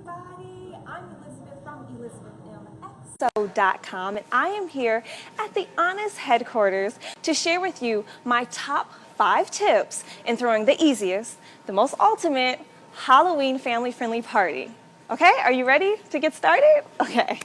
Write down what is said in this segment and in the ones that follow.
everybody. I'm Elizabeth from ElizabethMXO.com, and I am here at the Honest headquarters to share with you my top 5 tips in throwing the easiest, the most ultimate Halloween family-friendly party. Okay, are you ready to get started? Okay,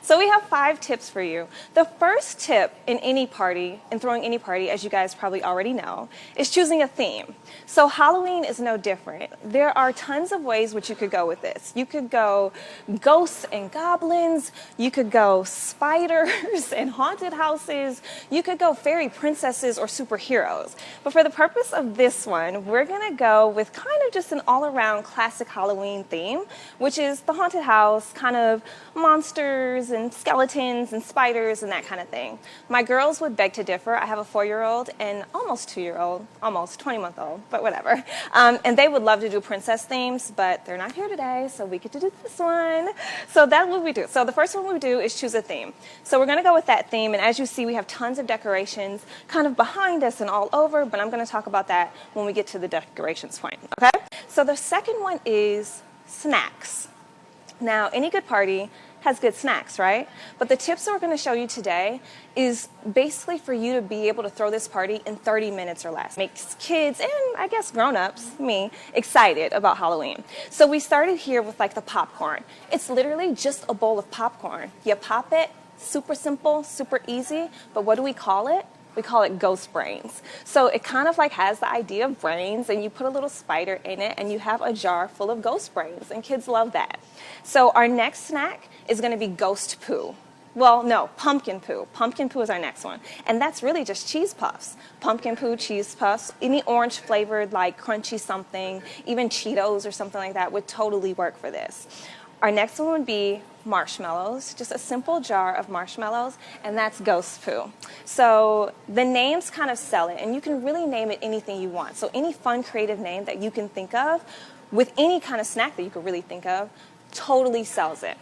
so we have 5 tips for you. The first tip in any party, in throwing any party, as you guys probably already know, is choosing a theme. So Halloween is no different. There are tons of ways which you could go with this. You could go ghosts and goblins, you could go spiders and haunted houses, you could go fairy princesses or superheroes. But for the purpose of this one, we're gonna go with kind of just an all-around classic Halloween theme, which is the haunted house, kind of monsters and skeletons and spiders and that kind of thing. My girls would beg to differ. I have a 4-year-old and almost 2-year-old, almost 20-month-old, but whatever. And they would love to do princess themes, but they're not here today, so we get to do this one. So that's what we do. So the first one we do is choose a theme. So we're gonna go with that theme, and as you see, we have tons of decorations kind of behind us and all over, but I'm gonna talk about that when we get to the decorations point, okay? So the second one is snacks. Now, any good party has good snacks, right? But the tips that we're going to show you today is basically for you to be able to throw this party in 30 minutes or less. Makes kids and I guess grown-ups, me, excited about Halloween. So we started here with like the popcorn. It's literally just a bowl of popcorn. You pop it, super simple, super easy, but what do we call it? We call it ghost brains. So it kind of like has the idea of brains, and you put a little spider in it and you have a jar full of ghost brains, and kids love that. So our next snack is gonna be ghost poo. Well, no, pumpkin poo. Pumpkin poo is our next one. And that's really just cheese puffs. Pumpkin poo, cheese puffs, any orange flavored like crunchy something, even Cheetos or something like that would totally work for this. Our next one would be marshmallows, just a simple jar of marshmallows, and that's ghost poo. So the names kind of sell it, and you can really name it anything you want. So any fun, creative name that you can think of with any kind of snack that you could really think of totally sells it.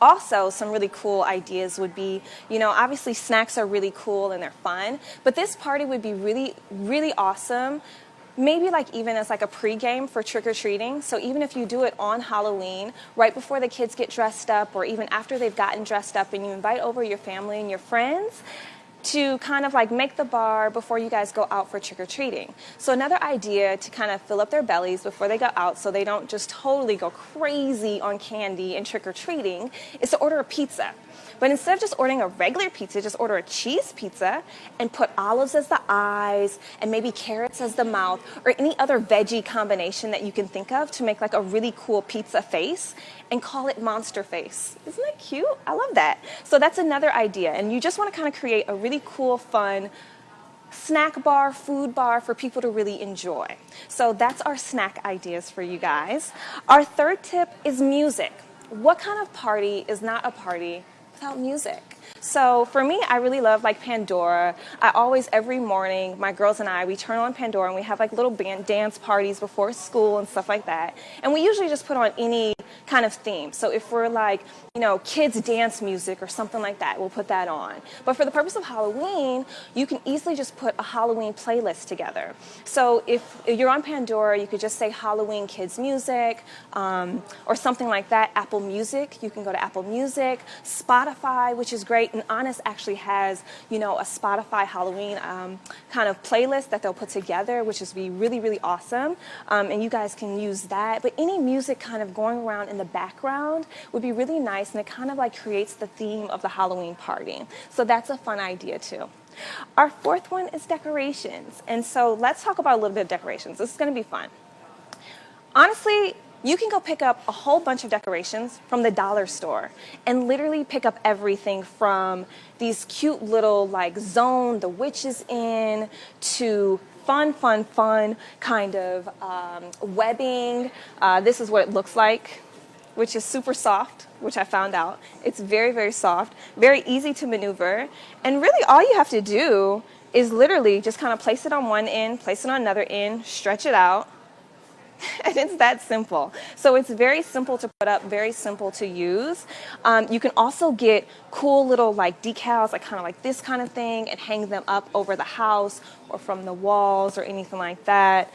Also, some really cool ideas would be, you know, obviously snacks are really cool and they're fun, but this party would be really, really awesome. Maybe like even as like a pregame for trick-or-treating. So even if you do it on Halloween, right before the kids get dressed up, or even after they've gotten dressed up, and you invite over your family and your friends to kind of like make the bar before you guys go out for trick-or-treating. So another idea to kind of fill up their bellies before they go out so they don't just totally go crazy on candy and trick-or-treating is to order a pizza. But instead of just ordering a regular pizza, just order a cheese pizza and put olives as the eyes and maybe carrots as the mouth, or any other veggie combination that you can think of to make like a really cool pizza face, and call it Monster Face. Isn't that cute? I love that. So that's another idea. And you just want to kind of create a really cool, fun snack bar, food bar for people to really enjoy. So that's our snack ideas for you guys. Our third tip is music. What kind of party is not a party without music? So for me, I really love like Pandora. I always, every morning, my girls and I, we turn on Pandora and we have like little band dance parties before school and stuff like that. And we usually just put on any kind of theme. So if we're like, you know, kids dance music or something like that, we'll put that on. But for the purpose of Halloween, you can easily just put a Halloween playlist together. So if you're on Pandora, you could just say Halloween kids music, or something like that. Apple Music, you can go to Apple Music, Spotify, which is great. And Honest actually has, you know, a Spotify Halloween kind of playlist that they'll put together, which is really, really awesome. And you guys can use that. But any music kind of going around in the background would be really nice, and it kind of like creates the theme of the Halloween party. So that's a fun idea too. Our fourth one is decorations. And so let's talk about a little bit of decorations. This is going to be fun. Honestly, you can go pick up a whole bunch of decorations from the dollar store and literally pick up everything from these cute little like zone the witch is in to fun kind of webbing. This is what it looks like, which is super soft, which I found out. It's very, very soft, very easy to maneuver. And really all you have to do is literally just kind of place it on one end, place it on another end, stretch it out. And it's that simple. So it's very simple to put up, very simple to use. You can also get cool little like decals, like kind of like this kind of thing, and hang them up over the house or from the walls or anything like that.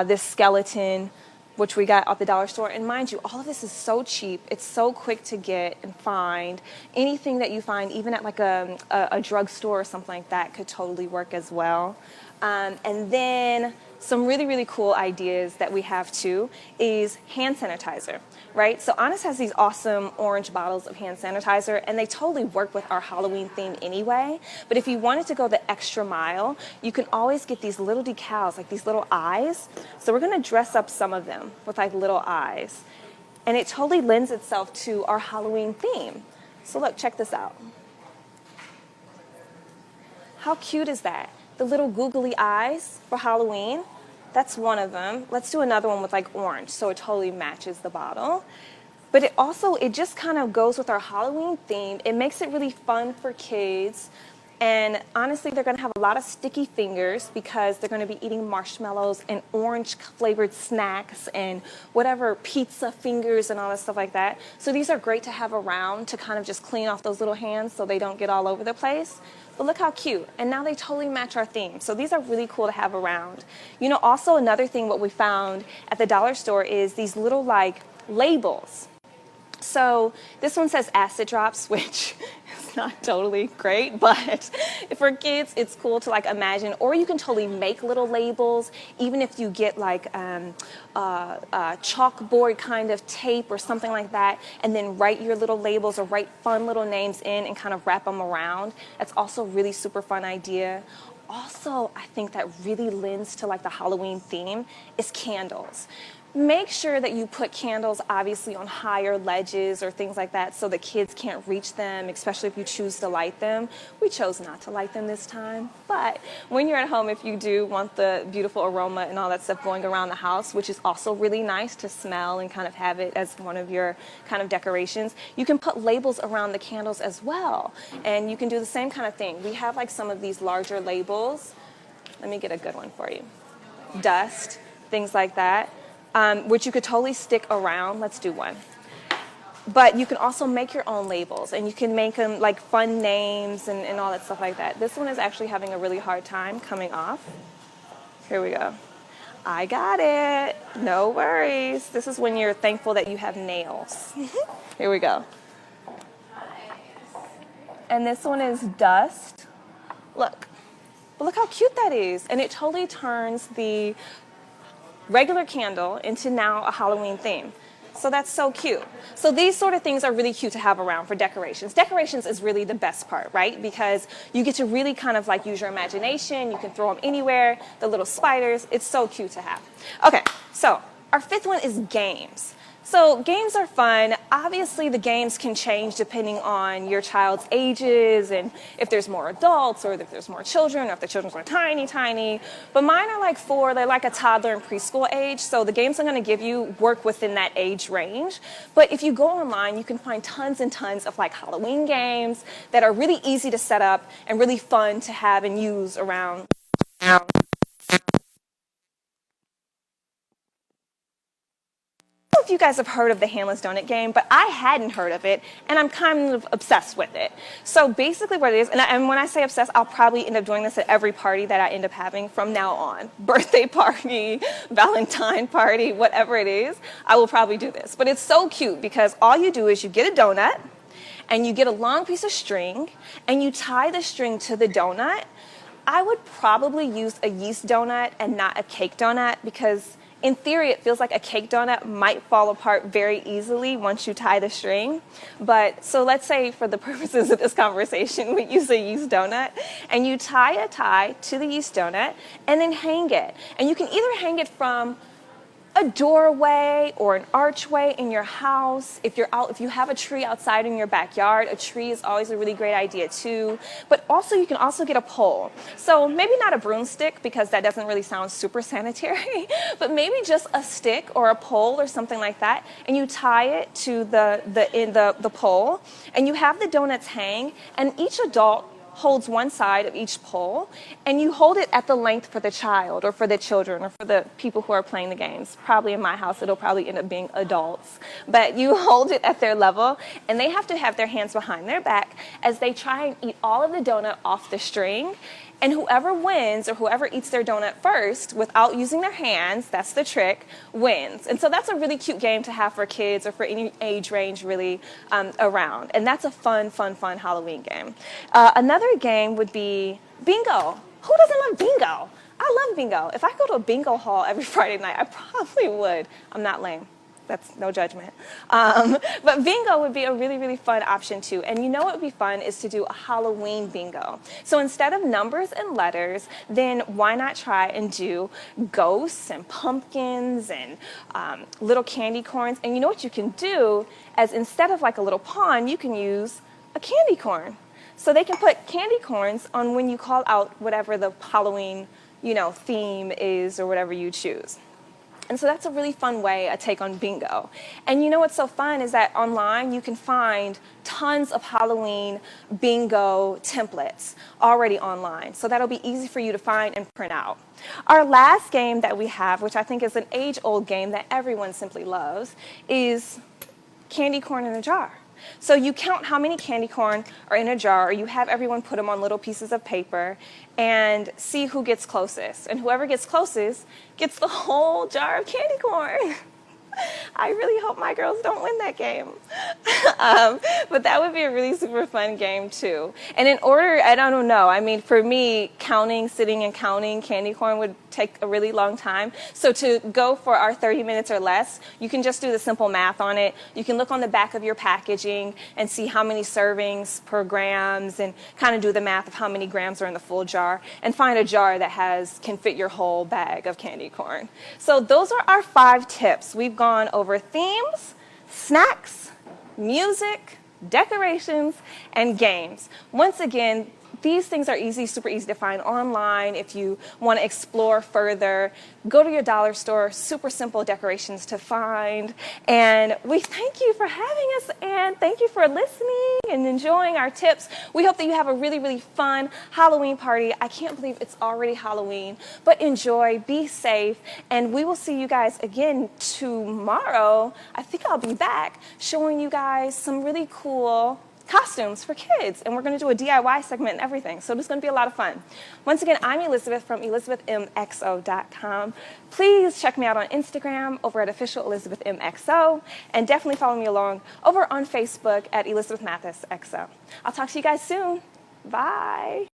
This skeleton which we got at the dollar store. And mind you, all of this is so cheap. It's so quick to get and find. Anything that you find, even at like a drugstore or something like that, could totally work as well. And then some really, really cool ideas that we have too is hand sanitizer, right? So Honest has these awesome orange bottles of hand sanitizer, and they totally work with our Halloween theme anyway. But if you wanted to go the extra mile, you can always get these little decals, like these little eyes. So we're gonna dress up some of them with like little eyes. And it totally lends itself to our Halloween theme. So look, check this out. How cute is that? The little googly eyes for Halloween. That's one of them. Let's do another one with like orange, so it totally matches the bottle. But it just kind of goes with our Halloween theme. It makes it really fun for kids. And honestly, they're gonna have a lot of sticky fingers because they're gonna be eating marshmallows and orange flavored snacks and whatever, pizza fingers and all that stuff like that. So these are great to have around to kind of just clean off those little hands so they don't get all over the place. But look how cute. And now they totally match our theme. So these are really cool to have around. You know, also another thing what we found at the dollar store is these little like labels. So this one says acid drops, which is not totally great, but for kids, it's cool to like imagine, or you can totally make little labels, even if you get like chalkboard kind of tape or something like that, and then write your little labels or write fun little names in and kind of wrap them around. That's also a really super fun idea. Also, I think that really lends to like the Halloween theme is candles. Make sure that you put candles obviously on higher ledges or things like that so the kids can't reach them, especially if you choose to light them. We chose not to light them this time, but when you're at home, if you do want the beautiful aroma and all that stuff going around the house, which is also really nice to smell and kind of have it as one of your kind of decorations, you can put labels around the candles as well. And you can do the same kind of thing. We have like some of these larger labels. Let me get a good one for you. Dust, things like that. Which you could totally stick around. Let's do one. But you can also make your own labels, and you can make them like fun names and all that stuff like that. This one is actually having a really hard time coming off. Here we go. I got it. No worries. This is when you're thankful that you have nails. Here we go. And this one is dust. Look. But look how cute that is. And it totally turns the regular candle into now a Halloween theme. So that's so cute. So these sort of things are really cute to have around for decorations. Decorations is really the best part, right? Because you get to really kind of like use your imagination. You can throw them anywhere. The little spiders. It's so cute to have. Okay, so our fifth one is games. So games are fun. Obviously, the games can change depending on your child's ages and if there's more adults or if there's more children or if the children are tiny. But mine are like 4. They're like a toddler and preschool age. So the games I'm going to give you work within that age range. But if you go online, you can find tons and tons of like Halloween games that are really easy to set up and really fun to have and use around. I don't know if you guys have heard of the Handless Donut game, but I hadn't heard of it, and I'm kind of obsessed with it. So basically what it is, and when I say obsessed, I'll probably end up doing this at every party that I end up having from now on. Birthday party, Valentine party, whatever it is, I will probably do this. But it's so cute because all you do is you get a donut, and you get a long piece of string, and you tie the string to the donut. I would probably use a yeast donut and not a cake donut because in theory, it feels like a cake donut might fall apart very easily once you tie the string. But so let's say for the purposes of this conversation, we use a yeast donut and you tie a tie to the yeast donut and then hang it. And you can either hang it from a doorway or an archway in your house. If you have a tree outside in your backyard, a tree is always a really great idea too. But also you can also get a pole. So maybe not a broomstick because that doesn't really sound super sanitary, but maybe just a stick or a pole or something like that, and you tie it to the pole, and you have the donuts hang, and each adult holds one side of each pole, and you hold it at the length for the child or for the children or for the people who are playing the games. Probably in my house, it'll probably end up being adults. But you hold it at their level, and they have to have their hands behind their back as they try and eat all of the donut off the string. And whoever wins or whoever eats their donut first without using their hands, that's the trick, wins. And so that's a really cute game to have for kids or for any age range really around. And that's a fun Halloween game. Another game would be bingo. Who doesn't love bingo? I love bingo. If I go to a bingo hall every Friday night, I probably would. I'm not lame. That's no judgment. But bingo would be a really fun option too. And you know what would be fun is to do a Halloween bingo. So instead of numbers and letters, then why not try and do ghosts and pumpkins and little candy corns. And you know what you can do as instead of like a little pawn, you can use a candy corn. So they can put candy corns on when you call out whatever the Halloween, theme is or whatever you choose. And so that's a really fun way, a take on bingo. And you know what's so fun is that online you can find tons of Halloween bingo templates already online. So that'll be easy for you to find and print out. Our last game that we have, which I think is an age-old game that everyone simply loves, is candy corn in a jar. So you count how many candy corn are in a jar, or you have everyone put them on little pieces of paper and see who gets closest. And whoever gets closest gets the whole jar of candy corn. I really hope my girls don't win that game. But that would be a really super fun game too. And in order, I don't know, I mean, for me, sitting and counting candy corn would take a really long time. So to go for our 30 minutes or less, you can just do the simple math on it. You can look on the back of your packaging and see how many servings per grams and kind of do the math of how many grams are in the full jar and find a jar that can fit your whole bag of candy corn. So those are our 5 tips. We've gone over themes, snacks, music, decorations, and games. Once again, these things are super easy to find online. If you want to explore further, go to your dollar store, super simple decorations to find. And we thank you for having us, and thank you for listening and enjoying our tips. We hope that you have a really fun Halloween party. I can't believe it's already Halloween, but enjoy, be safe, and we will see you guys again tomorrow. I think I'll be back showing you guys some really cool costumes for kids, and we're going to do a DIY segment and everything, so it's going to be a lot of fun. Once again, I'm Elizabeth from ElizabethMXO.com. Please check me out on Instagram over at official ElizabethMXO, and definitely follow me along over on Facebook at Elizabeth Mathis XO. I'll talk to you guys soon. Bye.